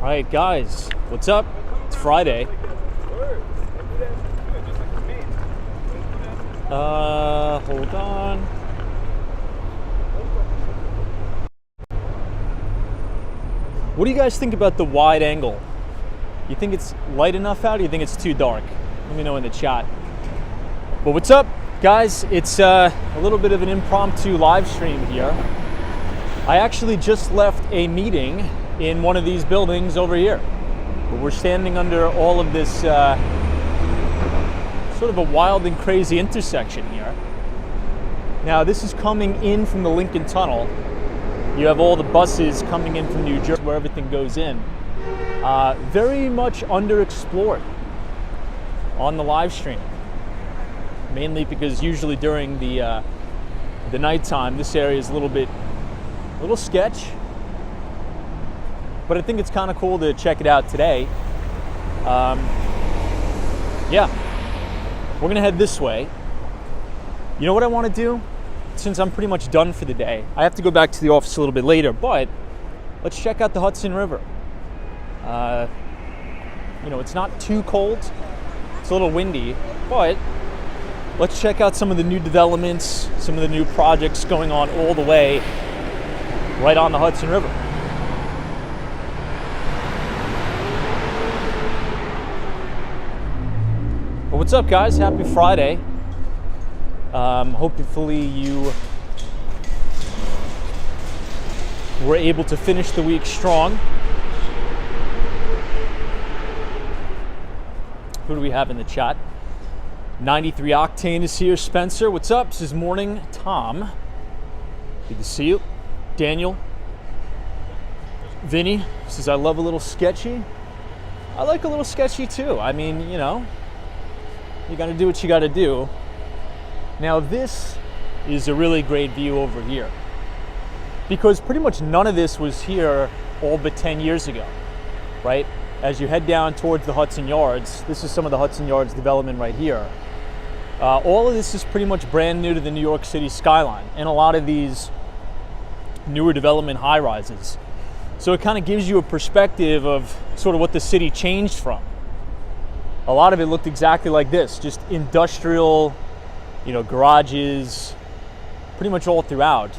All right, guys, what's up? It's Friday. Hold on. What do you guys think about the wide angle? You think it's light enough out, or you think it's too dark? Let me know in the chat. But what's up, guys? It's a little bit of an impromptu live stream here. I actually just left a meeting in one of these buildings over here. We're standing under all of this sort of a wild and crazy intersection here. Now, this is coming in from the Lincoln Tunnel. You have all the buses coming in from New Jersey where everything goes in. Very much underexplored on the live stream. Mainly because usually during the nighttime, this area is a little sketch. But I think it's kind of cool to check it out today. Yeah, we're gonna head this way. You know what I want to do? Since I'm pretty much done for the day, I have to go back to the office a little bit later, but let's check out the Hudson River. It's not too cold. It's a little windy, but let's check out some of the new developments, some of the new projects going on all the way right on the Hudson River. But what's up, guys? Happy Friday. Hopefully you were able to finish the week strong. Who do we have in the chat? 93 Octane is here. Spencer, what's up? This is Morning Tom. Good to see you. Daniel. Vinny says, I love a little sketchy. I like a little sketchy too. I mean, you gotta do what you gotta do. Now, this is a really great view over here, because pretty much none of this was here all but 10 years ago, right? As you head down towards the Hudson Yards, this is some of the Hudson Yards development right here. All of this is pretty much brand new to the New York City skyline, and a lot of these newer development high-rises. So it kind of gives you a perspective of sort of what the city changed from. A lot of it looked exactly like this, just industrial, garages, pretty much all throughout.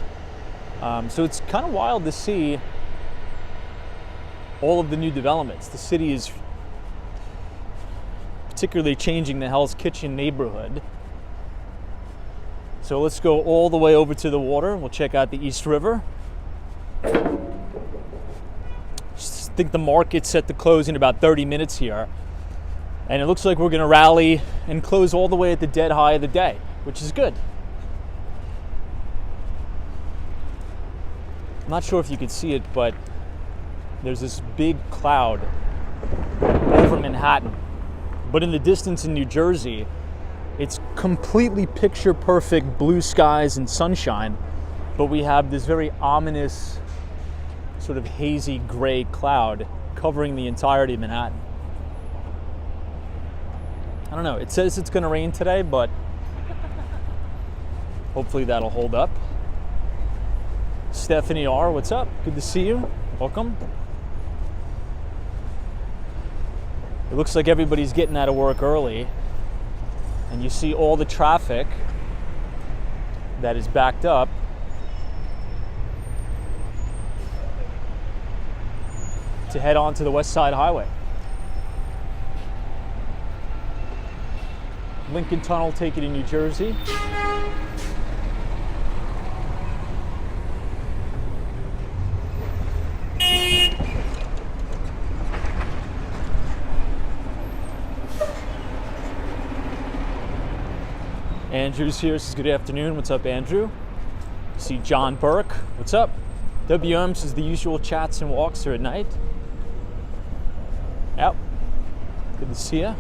So it's kind of wild to see all of the new developments. The city is particularly changing the Hell's Kitchen neighborhood. So let's go all the way over to the water. We'll check out the East River. I think the market's set to close in about 30 minutes here. And it looks like we're going to rally and close all the way at the dead high of the day, which is good. I'm not sure if you can see it, but there's this big cloud over Manhattan. But in the distance in New Jersey, it's completely picture perfect blue skies and sunshine. But we have this very ominous, sort of hazy gray cloud covering the entirety of Manhattan. I don't know, it says it's going to rain today, but hopefully that'll hold up. Stephanie R, what's up? Good to see you. Welcome. It looks like everybody's getting out of work early, and you see all the traffic that is backed up to head on to the West Side Highway. Lincoln Tunnel, take it in New Jersey. Andrew's here, says good afternoon. What's up, Andrew? See John Burke, what's up? WM says the usual chats and walks are at night. Yep, good to see you.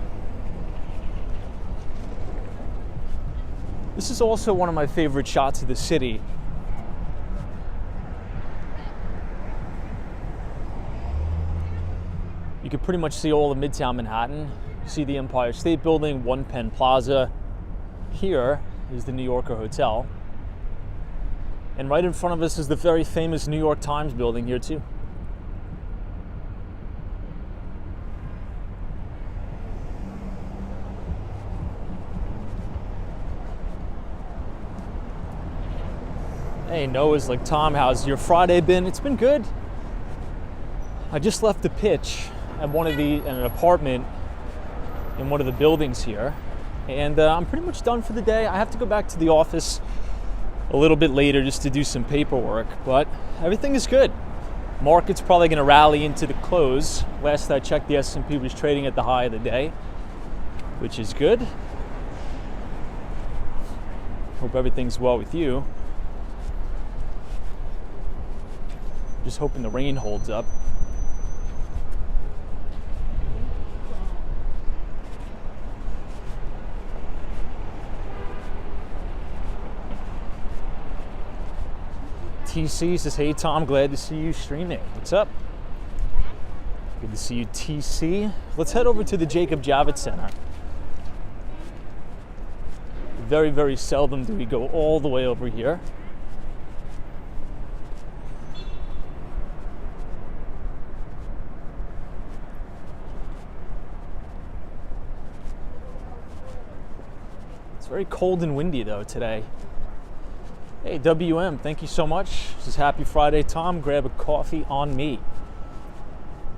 This is also one of my favorite shots of the city. You can pretty much see all of Midtown Manhattan. You see the Empire State Building, One Penn Plaza. Here is the New Yorker Hotel. And right in front of us is the very famous New York Times building here too. Hey, Noah's like, Tom, how's your Friday been? It's been good. I just left the pitch at an apartment in one of the buildings here, and I'm pretty much done for the day. I have to go back to the office a little bit later just to do some paperwork, but everything is good. Market's probably going to rally into the close. Last I checked, the S&P was trading at the high of the day, which is good. Hope everything's well with you. Just hoping the rain holds up. TC says, hey Tom, glad to see you streaming. What's up? Good to see you, TC. Let's head over to the Jacob Javits Center. Very, very seldom do we go all the way over here. It's very cold and windy though today. Hey WM, thank you so much. This is Happy Friday, Tom. Grab a coffee on me.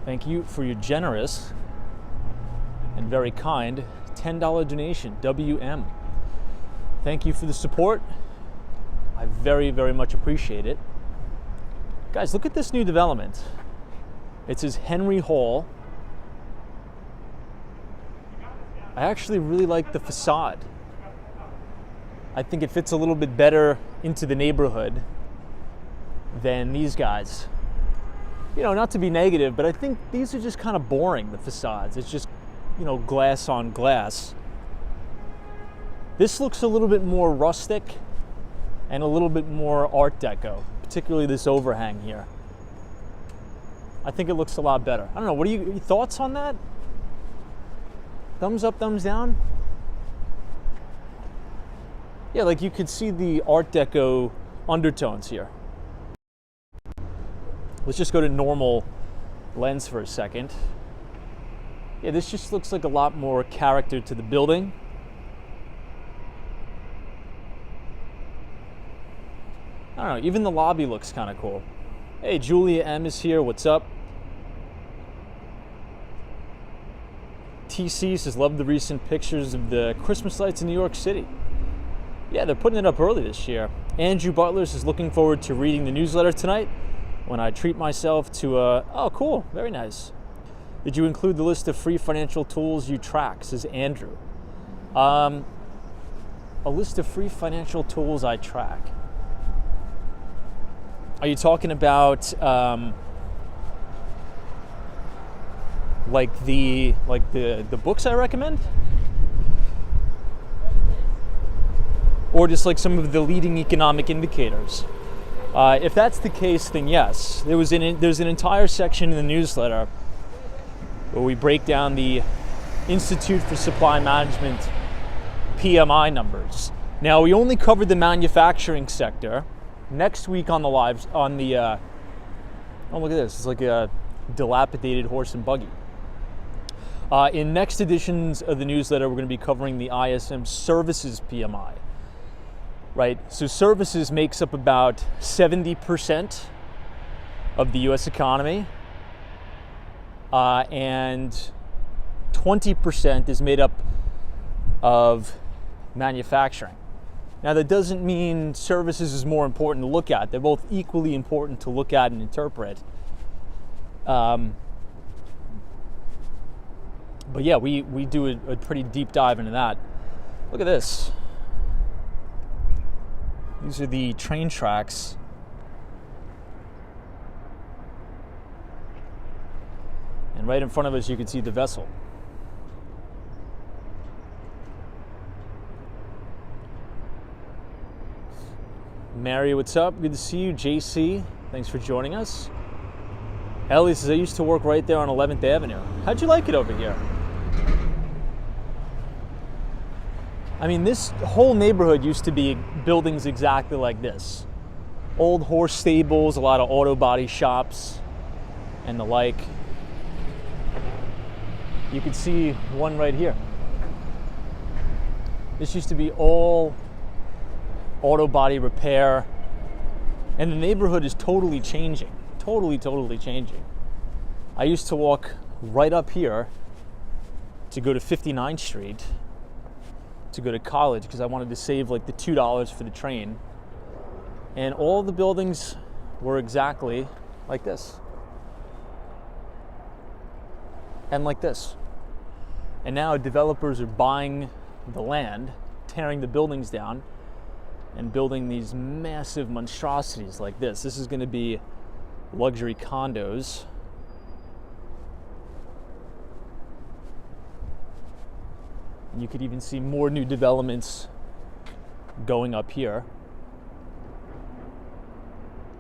Thank you for your generous and very kind $10 donation, WM. Thank you for the support. I very, very much appreciate it. Guys, look at this new development. It says Henry Hall. I actually really like the facade. I think it fits a little bit better into the neighborhood than these guys. You know, not to be negative, but I think these are just kind of boring, the facades. It's just, you know, glass on glass. This looks a little bit more rustic and a little bit more Art Deco, particularly this overhang here. I think it looks a lot better. I don't know, what are your thoughts on that? Thumbs up, thumbs down? Yeah, like you could see the Art Deco undertones here. Let's just go to normal lens for a second. Yeah, this just looks like a lot more character to the building. I don't know, even the lobby looks kind of cool. Hey, Julia M is here, what's up? TC says, love the recent pictures of the Christmas lights in New York City. Yeah, they're putting it up early this year. Andrew Butler is looking forward to reading the newsletter tonight when I treat myself to oh, cool, very nice. Did you include the list of free financial tools you track, says Andrew. A list of free financial tools I track. Are you talking about the books I recommend? Or just like some of the leading economic indicators? If that's the case, then yes. There's an entire section in the newsletter where we break down the Institute for Supply Management PMI numbers. Now, we only covered the manufacturing sector. Next week on the lives, oh look at this, it's like a dilapidated horse and buggy. In next editions of the newsletter, we're going to be covering the ISM Services PMI. Right, so services makes up about 70% of the US economy, and 20% is made up of manufacturing. Now that doesn't mean services is more important to look at. They're both equally important to look at and interpret. But yeah, we do a pretty deep dive into that. Look at this. These are the train tracks. And right in front of us, you can see the vessel. Mary, what's up? Good to see you. JC, thanks for joining us. Ellie says, I used to work right there on 11th Avenue. How'd you like it over here? I mean, this whole neighborhood used to be buildings exactly like this. Old horse stables, a lot of auto body shops, and the like. You can see one right here. This used to be all auto body repair, And the neighborhood is totally changing. Totally changing. I used to walk right up here to go to 59th Street to go to college because I wanted to save like the $2 for the train. And all the buildings were exactly like this. And like this. And now developers are buying the land, tearing the buildings down, and building these massive monstrosities like this. This is going to be luxury condos. And you could even see more new developments going up here.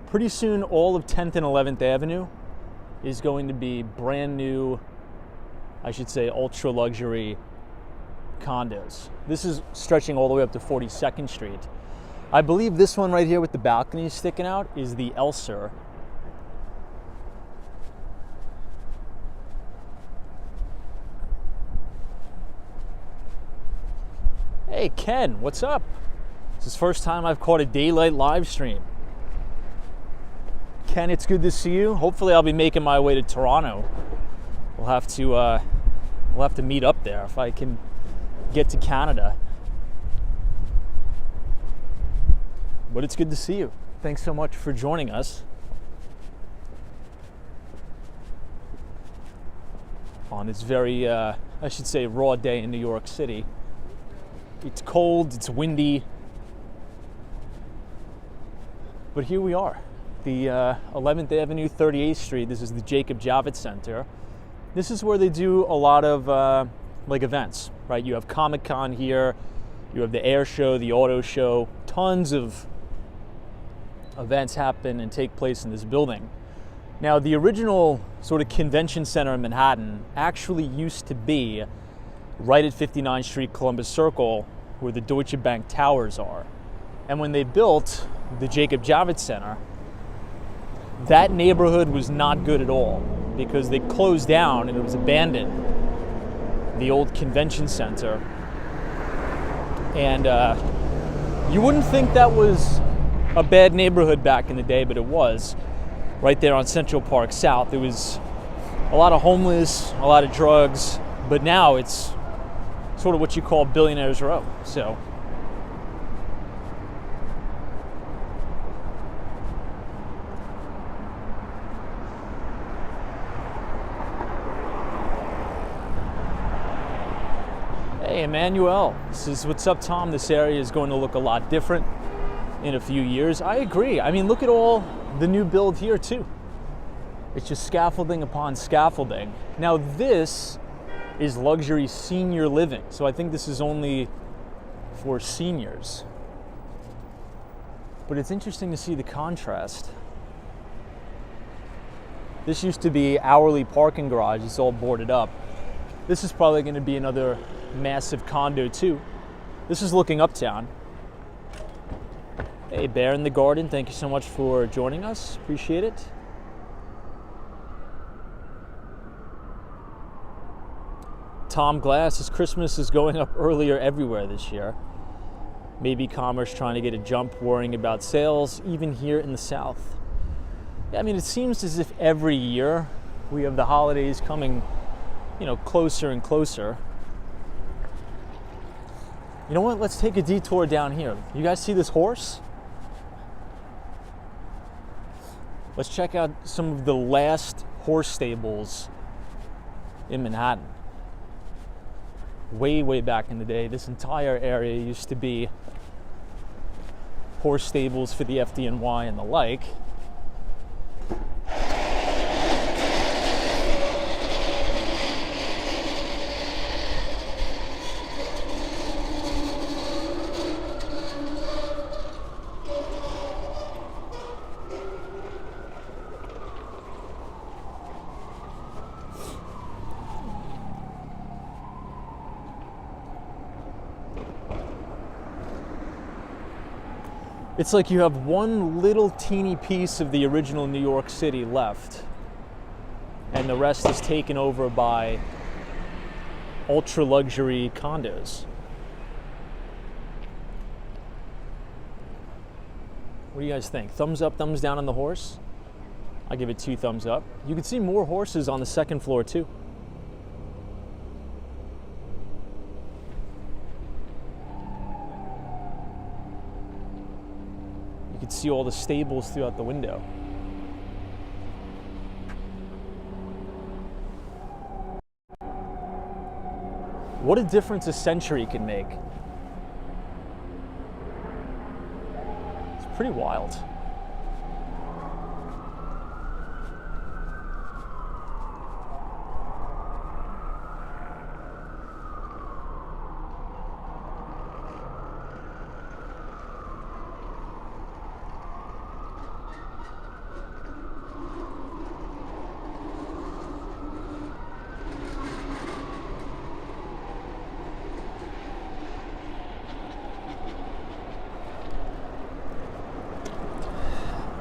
Pretty soon, all of 10th and 11th Avenue is going to be brand new, I should say, ultra luxury condos. This is stretching all the way up to 42nd Street. I believe this one right here with the balconies sticking out is the Elser. Hey Ken, what's up? This is the first time I've caught a daylight live stream. Ken, it's good to see you. Hopefully I'll be making my way to Toronto. We'll have to meet up there if I can get to Canada. But it's good to see you. Thanks so much for joining us on this very, I should say, raw day in New York City. It's cold, it's windy, but here we are. The 11th Avenue, 38th Street. This is the Jacob Javits Center. This is where they do a lot of like events, right? You have Comic-Con here, you have the air show, the auto show, tons of events happen and take place in this building. Now, the original sort of convention center in Manhattan actually used to be right at 59th Street, Columbus Circle, where the Deutsche Bank towers are. And when they built the Jacob Javits Center, that neighborhood was not good at all because they closed down and it was abandoned, the old convention center. And you wouldn't think that was a bad neighborhood back in the day, but it was. Right there on Central Park South, there was a lot of homeless, a lot of drugs, but now it's sort of what you call Billionaires Row. So hey Emmanuel, this is what's up, Tom. This area is going to look a lot different in a few years. I agree. I mean, look at all the new build here too. It's just scaffolding upon scaffolding. Now this is luxury senior living. So I think this is only for seniors. But it's interesting to see the contrast. This used to be hourly parking garage. It's all boarded up. This is probably going to be another massive condo too. This is looking uptown. Hey, Bear in the Garden, thank you so much for joining us. Appreciate it. Tom Glass says Christmas is going up earlier everywhere this year. Maybe commerce trying to get a jump, worrying about sales, even here in the South. Yeah, I mean, it seems as if every year we have the holidays coming, closer and closer. You know what? Let's take a detour down here. You guys see this horse? Let's check out some of the last horse stables in Manhattan. Way back in the day, this entire area used to be horse stables for the FDNY and the like. It's like you have one little teeny piece of the original New York City left, and the rest is taken over by ultra luxury condos. What do you guys think? Thumbs up, thumbs down on the horse? I give it 2 thumbs up. You can see more horses on the second floor too. You can see all the stables throughout the window. What a difference a century can make. It's pretty wild.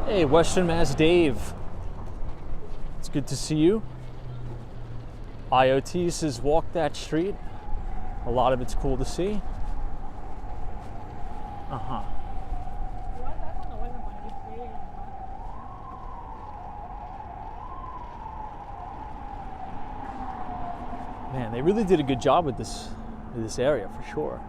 Hey, Western Mass Dave. It's good to see you. IoT says walk that street. A lot of it's cool to see. Uh-huh. Man, they really did a good job with this area for sure.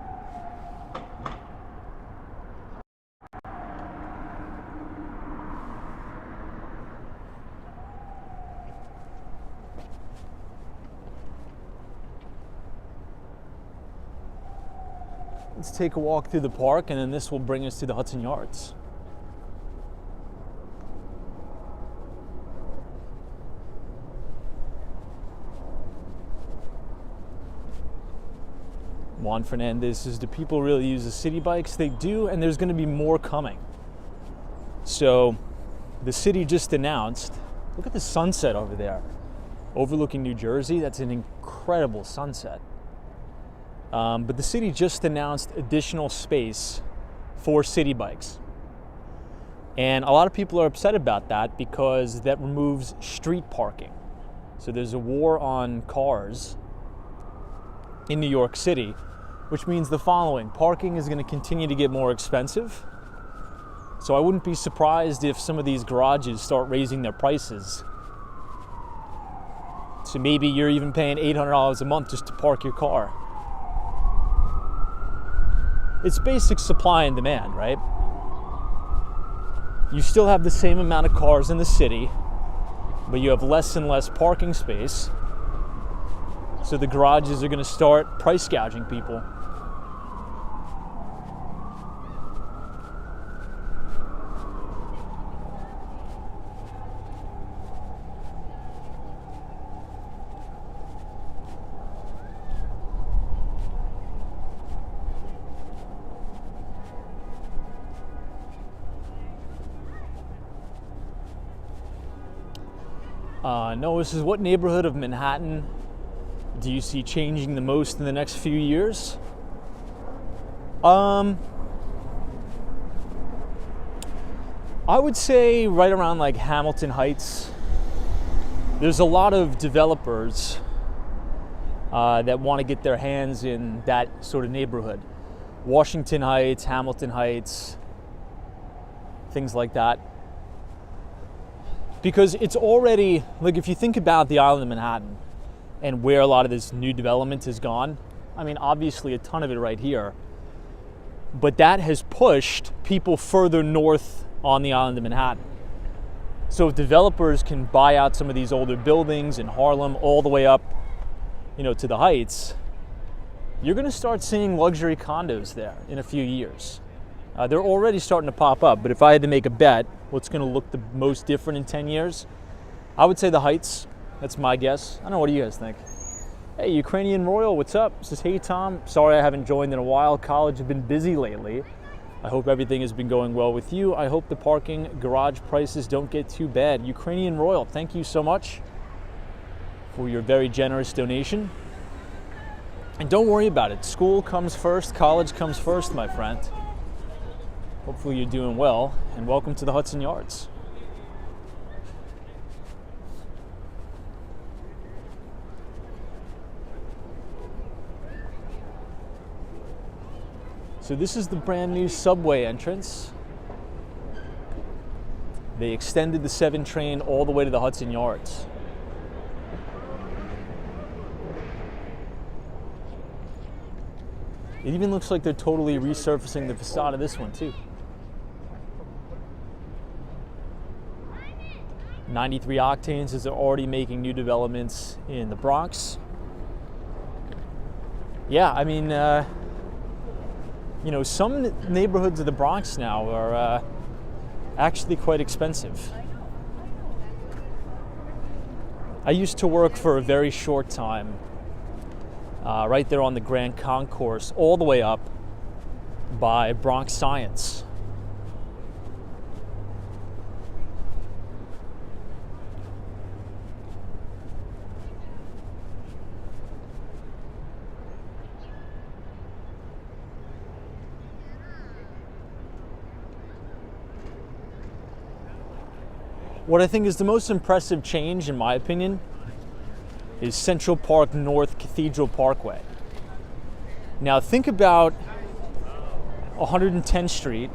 Let's take a walk through the park, and then this will bring us to the Hudson Yards. Juan Fernandez says, do people really use the city bikes? They do, and there's going to be more coming. So the city just announced, look at the sunset over there, overlooking New Jersey. That's an incredible sunset. But the city just announced additional space for city bikes. And a lot of people are upset about that because that removes street parking. So there's a war on cars in New York City, which means the following: parking is going to continue to get more expensive. So I wouldn't be surprised if some of these garages start raising their prices. So maybe you're even paying $800 a month just to park your car. It's basic supply and demand, right? You still have the same amount of cars in the city, but you have less and less parking space. So the garages are going to start price gouging people. Noah says, what neighborhood of Manhattan do you see changing the most in the next few years? I would say right around like Hamilton Heights. There's a lot of developers that want to get their hands in that sort of neighborhood. Washington Heights, Hamilton Heights, things like that. Because it's already, like, if you think about the island of Manhattan and where a lot of this new development has gone, I mean, obviously a ton of it right here, but that has pushed people further north on the island of Manhattan. So if developers can buy out some of these older buildings in Harlem all the way up, to the Heights, you're going to start seeing luxury condos there in a few years. They're already starting to pop up, but if I had to make a bet, what's going to look the most different in 10 years? I would say the Heights. That's my guess. I don't know, what do you guys think? Hey, Ukrainian Royal, what's up? Says, hey Tom, sorry I haven't joined in a while. College has been busy lately. I hope everything has been going well with you. I hope the parking garage prices don't get too bad. Ukrainian Royal, thank you so much for your very generous donation. And don't worry about it. School comes first, college comes first, my friend. Hopefully you're doing well, and welcome to the Hudson Yards. So this is the brand new subway entrance. They extended the 7 train all the way to the Hudson Yards. It even looks like they're totally resurfacing the facade of this one too. 93 Octanes is already making new developments in the Bronx. Yeah, I mean, some neighborhoods of the Bronx now are actually quite expensive. I used to work for a very short time right there on the Grand Concourse, all the way up by Bronx Science. What I think is the most impressive change, in my opinion, is Central Park North Cathedral Parkway. Now think about 110th Street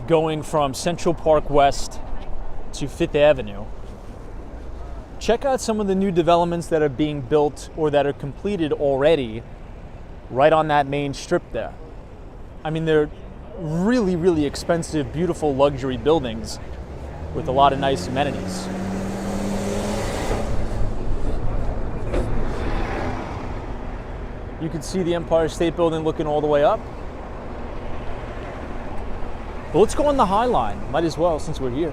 going from Central Park West to 5th Avenue. Check out some of the new developments that are being built or that are completed already right on that main strip there. I mean, they're really, really expensive, beautiful luxury buildings with a lot of nice amenities. You can see the Empire State Building looking all the way up. But let's go on the High Line, might as well since we're here.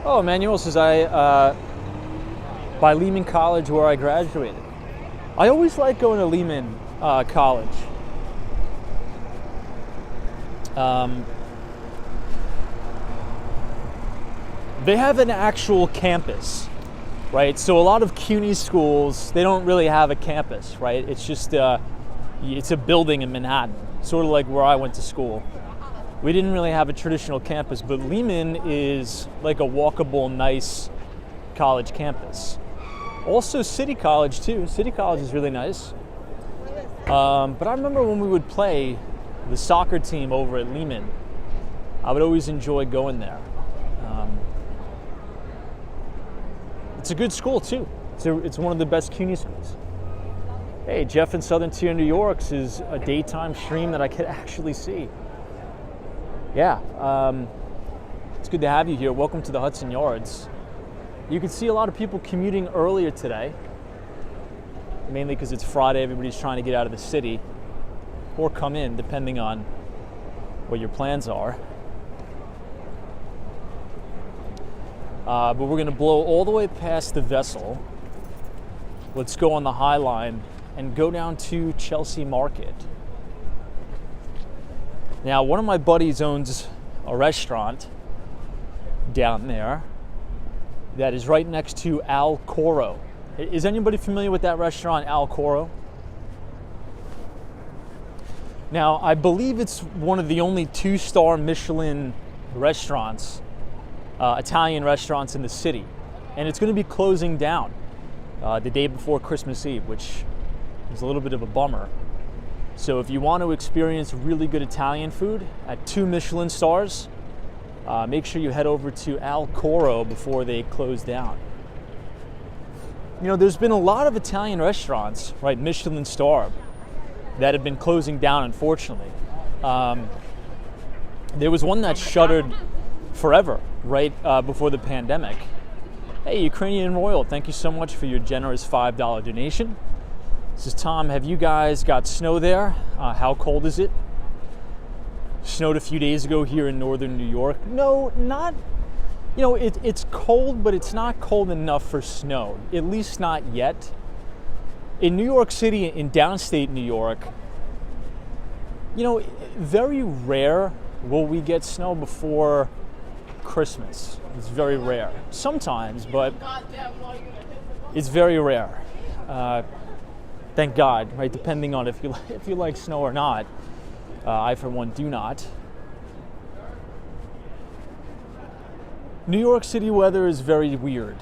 Oh, Emmanuel says by Lehman College where I graduated. I always like going to Lehman College. They have an actual campus, right? So a lot of CUNY schools, they don't really have a campus, right? It's just, it's a building in Manhattan, sort of like where I went to school. We didn't really have a traditional campus, but Lehman is like a walkable, nice college campus. Also City College too. City College is really nice. But I remember when we would play the soccer team over at Lehman, I would always enjoy going there. It's a good school too. It's one of the best CUNY schools. Hey, Jeff in Southern Tier, New York is a daytime stream that I could actually see. Yeah, it's good to have you here. Welcome to the Hudson Yards. You can see a lot of people commuting earlier today, mainly because it's Friday, everybody's trying to get out of the city, or come in, depending on what your plans are. But we're going to blow all the way past the Vessel. Let's go on the High Line and go down to Chelsea Market. Now, one of my buddies owns a restaurant down there that is right next to Al Coro. Is anybody familiar with that restaurant, Al Coro? Now, I believe it's one of the only 2-star Michelin restaurants, Italian restaurants in the city. And it's going to be closing down the day before Christmas Eve, which is a little bit of a bummer. So if you want to experience really good Italian food at 2 Michelin stars, make sure you head over to Al Coro before they close down. You know, there's been a lot of Italian restaurants, right, Michelin star, that have been closing down, unfortunately. There was one that shuttered forever, right before the pandemic. Hey, Ukrainian Royal, thank you so much for your generous $5 donation. This is Tom. Have you guys got snow there? How cold is it? Snowed a few days ago here in northern New York. No, not, you know, it's cold, but it's not cold enough for snow, at least not yet. In New York City, in downstate New York, you know, very rare will we get snow before Christmas. It's very rare. Sometimes, but it's very rare. Thank God, right? Depending on if you like snow or not. I, for one, do not. New York City weather is very weird.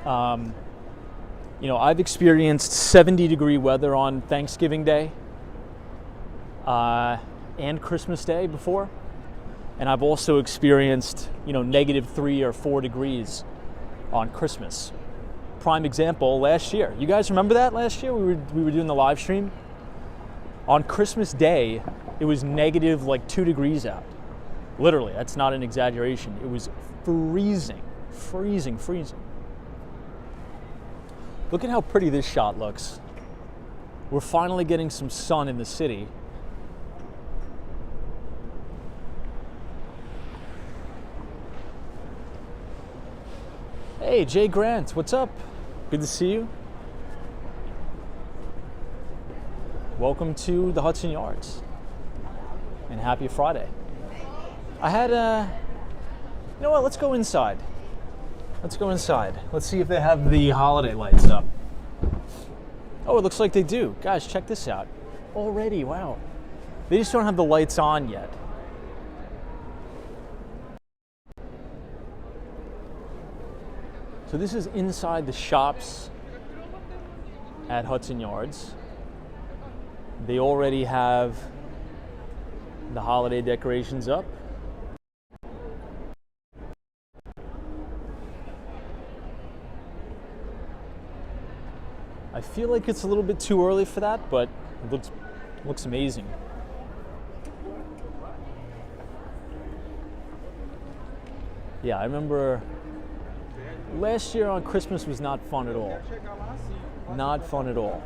You know, I've experienced 70-degree weather on Thanksgiving Day and Christmas Day before. And I've also experienced, -3 or 4 degrees on Christmas. Prime example, last year. You guys remember that last year? We were doing the live stream. On Christmas Day, it was negative 2 degrees out. Literally, that's not an exaggeration. It was freezing. Look at how pretty this shot looks. We're finally getting some sun in the city. Hey, Jay Grant, what's up? Good to see you. Welcome to the Hudson Yards. And happy Friday. I had you know what, let's go inside. Let's see if they have the holiday lights up. Oh, it looks like they do. Guys, check this out. Already, wow. They just don't have the lights on yet. So this is inside the shops at Hudson Yards. They already have the holiday decorations up. I feel like it's a little bit too early for that, but it looks amazing. Yeah, I remember last year on Christmas was not fun at all. Not fun at all.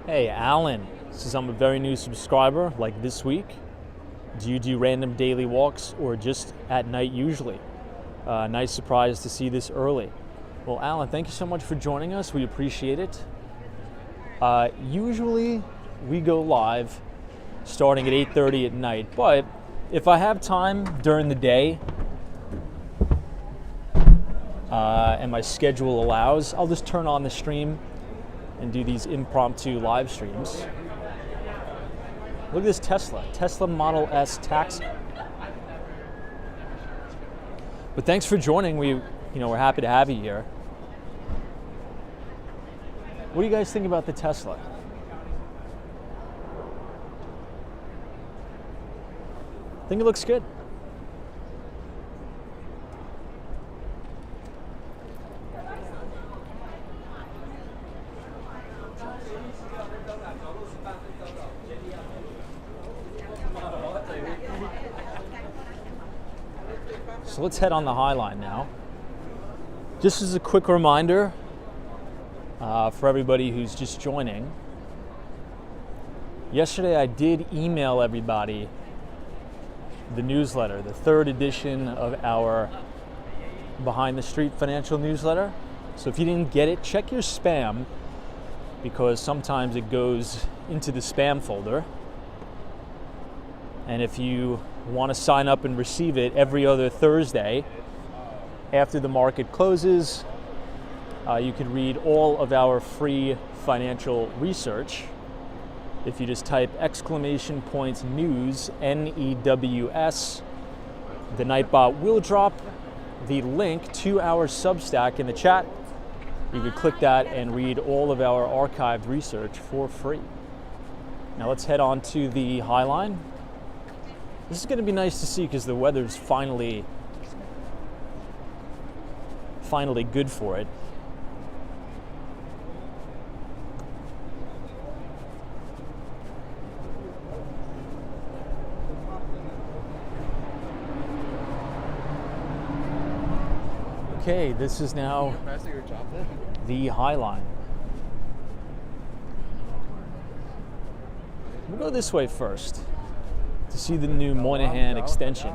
Hey, Alan says I'm a very new subscriber, like this week. Do you do random daily walks or just at night usually? Nice surprise to see this early. Well, Alan, thank you so much for joining us. We appreciate it. Usually we go live starting at 8:30 at night, but if I have time during the day and my schedule allows, I'll just turn on the stream and do these impromptu live streams. Look at this Tesla Model S taxi. But thanks for joining. We're happy to have you here. What do you guys think about the Tesla? I think it looks good. So let's head on the High Line now. Just as a quick reminder for everybody who's just joining, yesterday I did email everybody the newsletter, the 3rd edition of our Behind the Street financial newsletter. So if you didn't get it, check your spam, because sometimes it goes into the spam folder. And if you want to sign up and receive it every other Thursday after the market closes, you can read all of our free financial research. If you just type !news, NEWS, the Nightbot will drop the link to our Substack in the chat. You can click that and read all of our archived research for free. Now let's head on to the High Line. This is going to be nice to see because the weather's finally good for it. Okay, this is now the High Line. We'll go this way first to see the new Moynihan extension.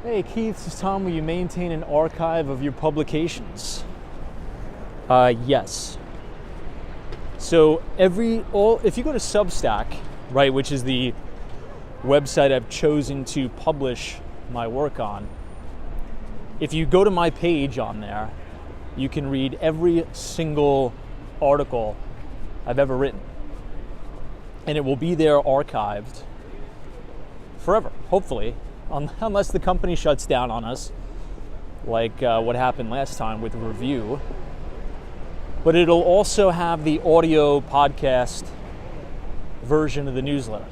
Hey Keith, this is Tom. Will you maintain an archive of your publications? Yes. So if you go to Substack, right, which is the website I've chosen to publish my work on. If you go to my page on there, you can read every single article I've ever written. And it will be there archived forever, hopefully, unless the company shuts down on us, like what happened last time with Review. But it'll also have the audio podcast version of the newsletter.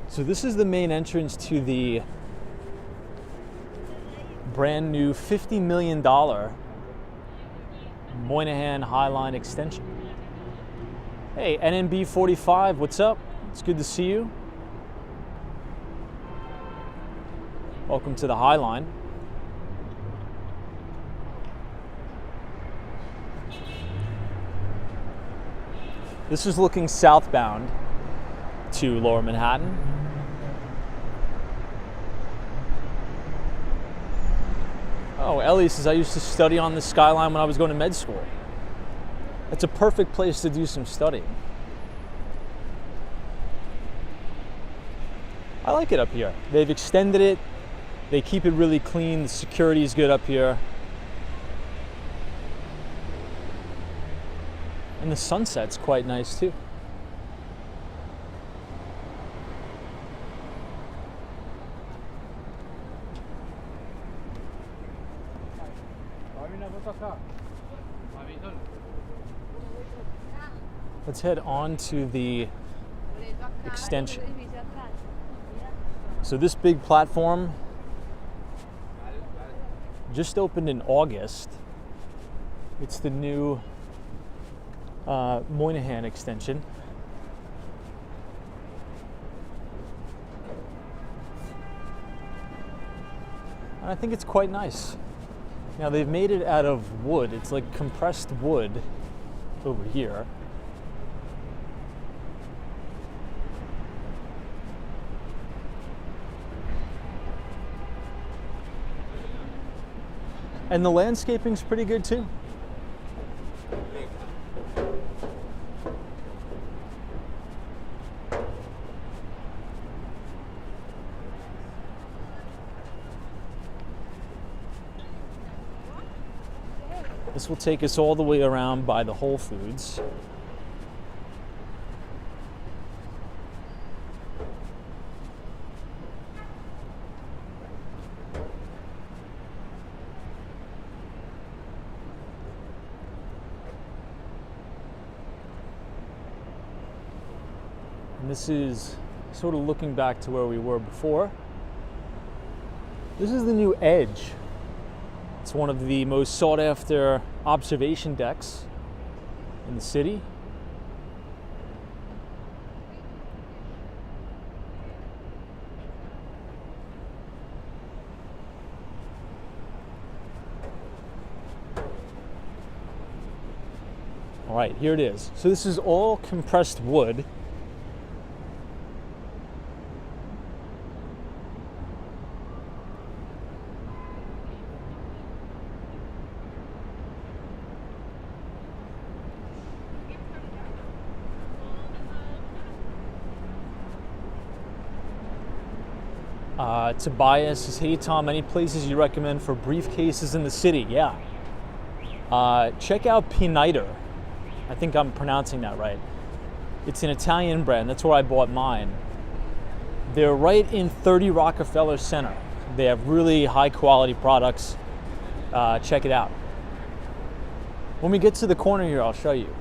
So this is the main entrance to the brand new $50 million Moynihan High Line extension. Hey, NMB 45, what's up? It's good to see you. Welcome to the High Line. This is looking southbound to Lower Manhattan. Oh, Ellie says, I used to study on the skyline when I was going to med school. It's a perfect place to do some studying. I like it up here. They've extended it. They keep it really clean. The security is good up here. And the sunset's quite nice too. Let's head on to the extension. So this big platform just opened in August. It's the new Moynihan extension. And I think it's quite nice. Now they've made it out of wood. It's like compressed wood over here. And the landscaping's pretty good too. This will take us all the way around by the Whole Foods. And this is sort of looking back to where we were before. This is the new Edge. It's one of the most sought after observation decks in the city. All right, here it is. So this is all compressed wood. Tobias says, hey Tom, any places you recommend for briefcases in the city? Yeah. Check out Piniter. I think I'm pronouncing that right. It's an Italian brand. That's where I bought mine. They're right in 30 Rockefeller Center. They have really high quality products. Check it out. When we get to the corner here, I'll show you.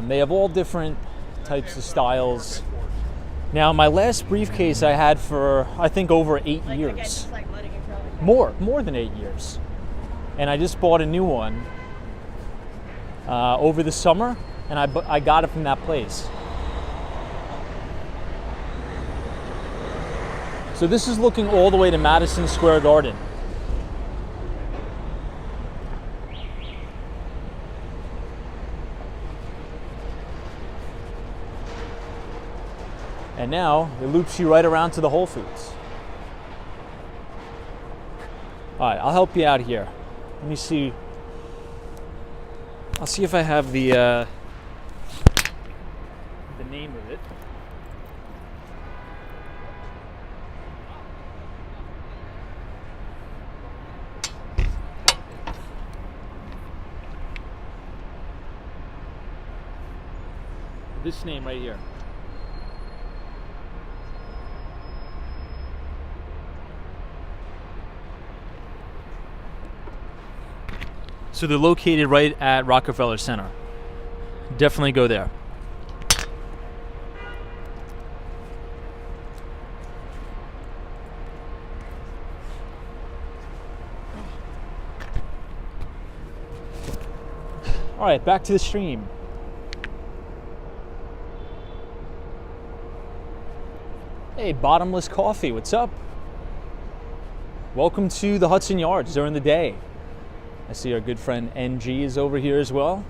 They have all different types of styles. Now, my last briefcase I had for, I think, over 8 years. More than 8 years. And I just bought a new one over the summer, and I got it from that place. So this is looking all the way to Madison Square Garden. And now it loops you right around to the Whole Foods. All right, I'll help you out here. Let me see. I'll see if I have the name of it. This name right here. So they're located right at Rockefeller Center. Definitely go there. All right, back to the stream. Hey, Bottomless Coffee, what's up? Welcome to the Hudson Yards during the day. I see our good friend NG is over here as well.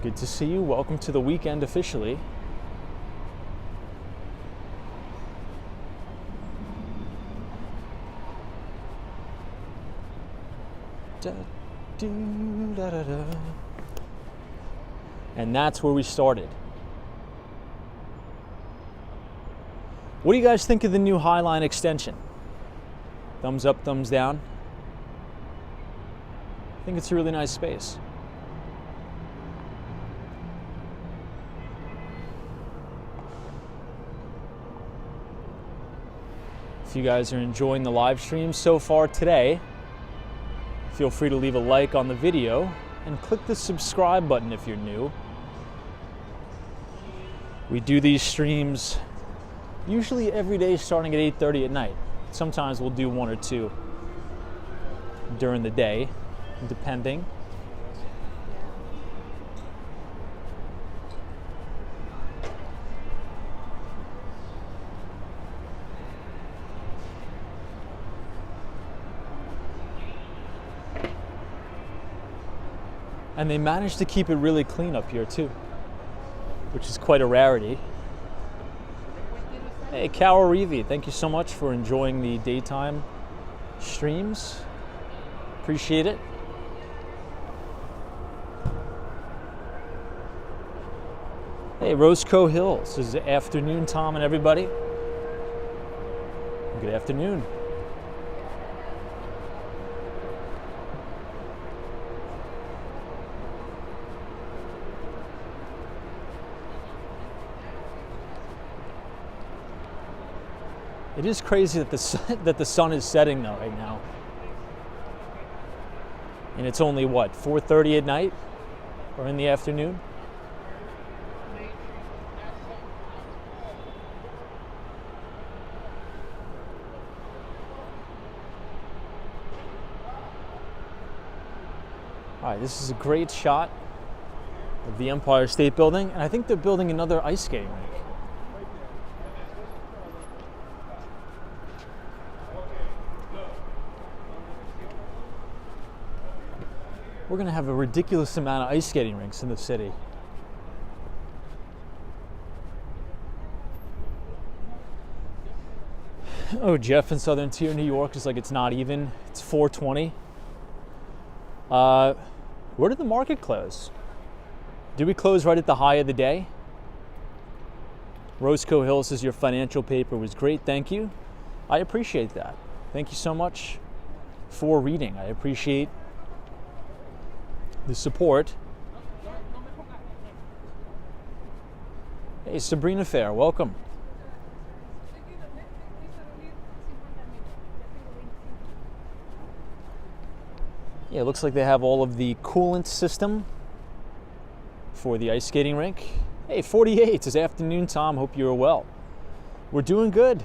Good to see you. Welcome to the weekend officially. Da, doo, da, da, da. And that's where we started. What do you guys think of the new Highline extension? Thumbs up, thumbs down. I think it's a really nice space. If you guys are enjoying the live stream so far today, feel free to leave a like on the video and click the subscribe button if you're new. We do these streams usually every day starting at 8:30 at night. Sometimes we'll do one or two during the day, depending. And they managed to keep it really clean up here too, which is quite a rarity. Hey, Carol Reevy, thank you so much for enjoying the daytime streams. Appreciate it. Hey, Roscoe Hills, this is afternoon, Tom and everybody. Good afternoon. It is crazy that the sun is setting though right now. And it's only what, 4:30 at night or in the afternoon? All right, this is a great shot of the Empire State Building, and I think they're building another ice skating rink. We're going to have a ridiculous amount of ice skating rinks in the city. Oh, Jeff in Southern Tier, New York is like it's not even. It's 4:20. Where did the market close? Did we close right at the high of the day? Roscoe Hill says your financial paper was great. Thank you. I appreciate that. Thank you so much for reading. I appreciate the support. Hey, Sabrina Fair, welcome. Yeah, it looks like they have all of the coolant system for the ice skating rink. Hey, 48, it's afternoon, Tom. Hope you're well. We're doing good.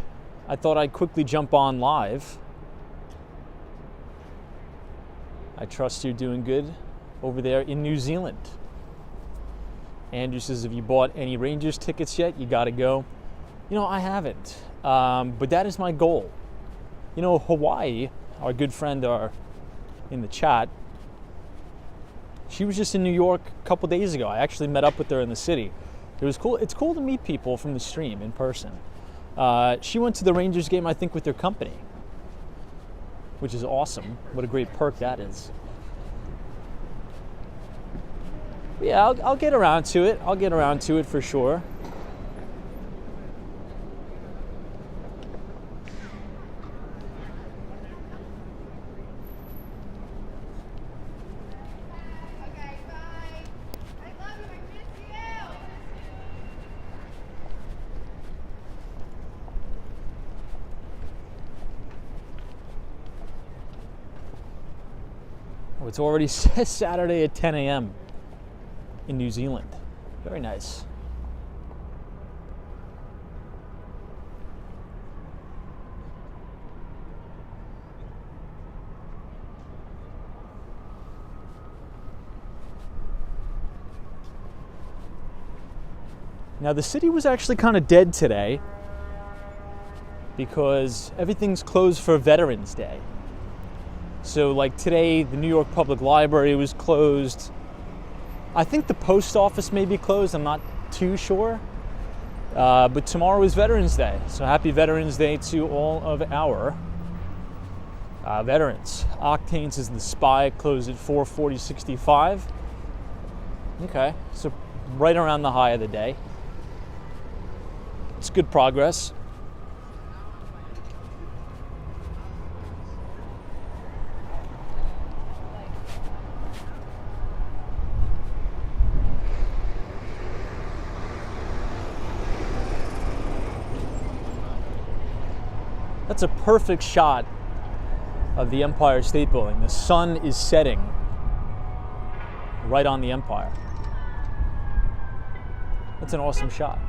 I thought I'd quickly jump on live. I trust you're doing good over there in New Zealand. Andrew says, have you bought any Rangers tickets yet? You gotta go. You know, I haven't, but that is my goal. You know, Hawaii, our good friend in the chat, she was just in New York a couple days ago. I actually met up with her in the city. It was cool. It's cool to meet people from the stream in person. She went to the Rangers game, I think, with their company, which is awesome. What a great perk that is. But yeah, I'll get around to it. I'll get around to it for sure. It's already Saturday at 10 a.m. in New Zealand. Very nice. Now the city was actually kind of dead today because everything's closed for Veterans Day. So like today, the New York Public Library was closed. I think the post office may be closed, I'm not too sure. But tomorrow is Veterans Day. So happy Veterans Day to all of our veterans. Octanes is the Spy, closed at 440.65. Okay, so right around the high of the day. It's good progress. That's a perfect shot of the Empire State Building. The sun is setting right on the Empire. That's an awesome shot.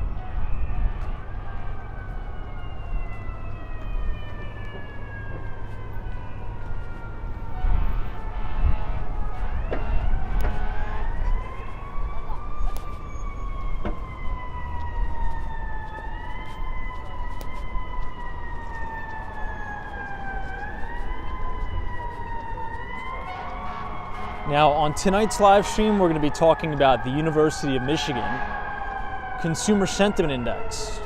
Now, on tonight's live stream, we're going to be talking about the University of Michigan Consumer Sentiment Index.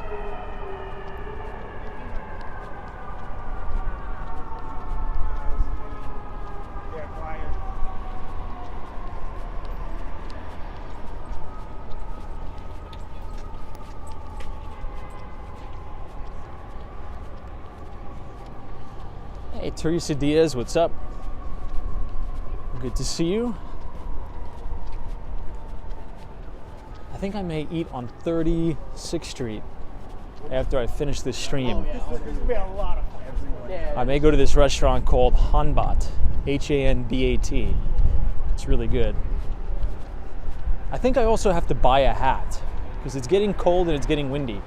Hey, Teresa Diaz, what's up? Good to see you. I think I may eat on 36th Street after I finish this stream. I may go to this restaurant called Hanbat, Hanbat. It's really good. I think I also have to buy a hat because it's getting cold and it's getting windy.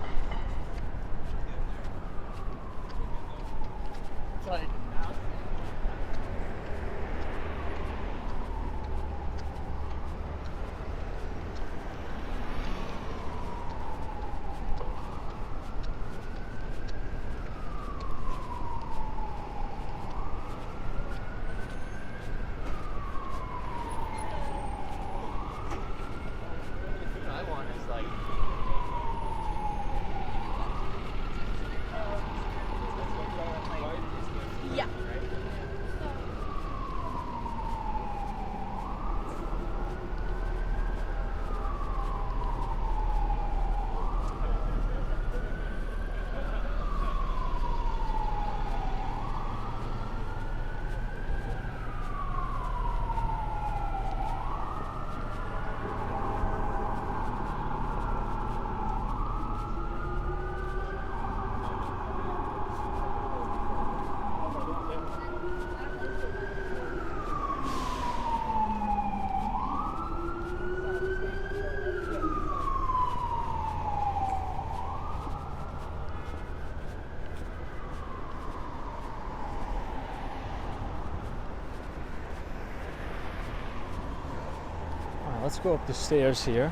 Let's go up the stairs here.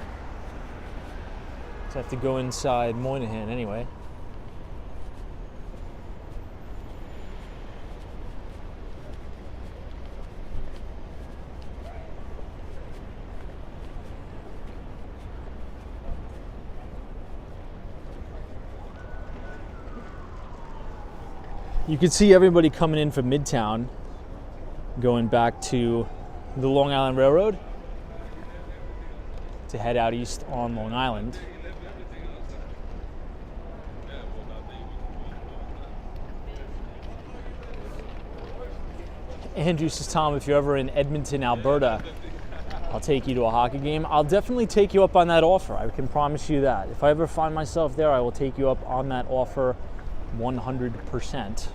So I have to go inside Moynihan anyway. You can see everybody coming in from Midtown, going back to the Long Island Railroad to head out east on Long Island. Andrew says, Tom, if you're ever in Edmonton, Alberta, I'll take you to a hockey game. I'll definitely take you up on that offer. I can promise you that. If I ever find myself there, I will take you up on that offer 100%.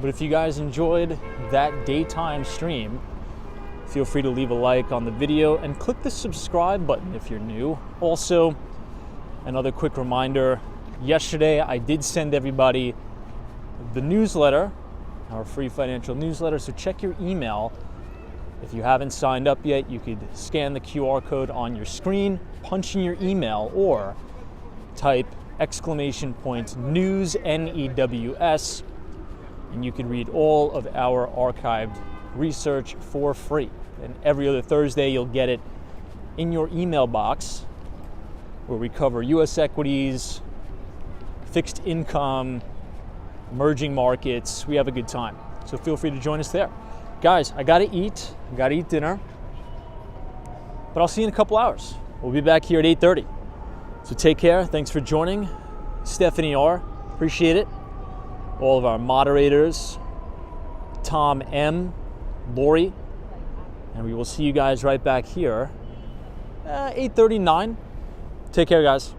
But if you guys enjoyed that daytime stream, feel free to leave a like on the video and click the subscribe button if you're new. Also, another quick reminder, yesterday I did send everybody the newsletter, our free financial newsletter, so check your email. If you haven't signed up yet, you could scan the QR code on your screen, punch in your email, or type !news, N-E-W-S, and you can read all of our archived research for free. And every other Thursday, you'll get it in your email box, where we cover U.S. equities, fixed income, emerging markets. We have a good time. So feel free to join us there. Guys, I gotta eat dinner, but I'll see you in a couple hours. We'll be back here at 8:30. So take care. Thanks for joining. Stephanie R., appreciate it. All of our moderators, Tom M., Lori, and we will see you guys right back here at 8:39. Take care, guys.